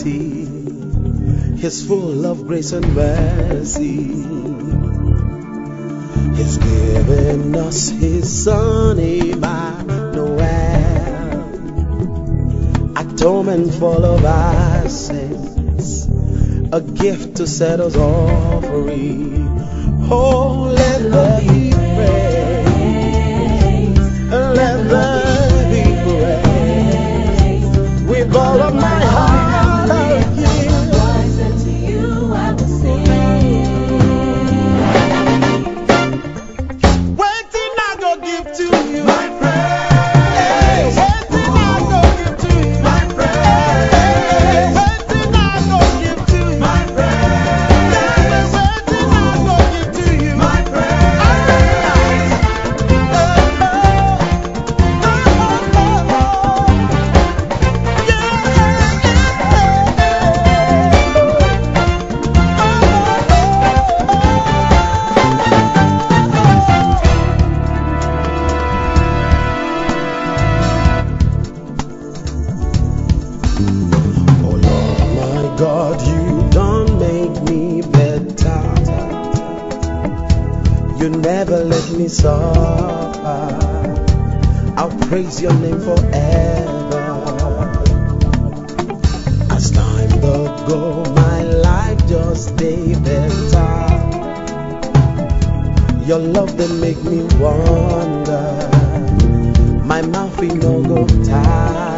Almighty, He's full of grace and mercy. He's given us His Son Emmanuel, atonement for all of our sins, a gift to set us all free. Oh, let there be praise, let there be praise, with all of my heart I'll give. To you I will sing. Waiting I go give to you my praise. Waiting I go give to you my praise. Waiting I go give to you my praise. Waiting I go give to you my praise. Oh Lord, my God, you don't make me better. You never let me suffer. I'll praise your name forever. As time doth go, my life just stay better. Your love they make me wonder. My mouth will no go tired.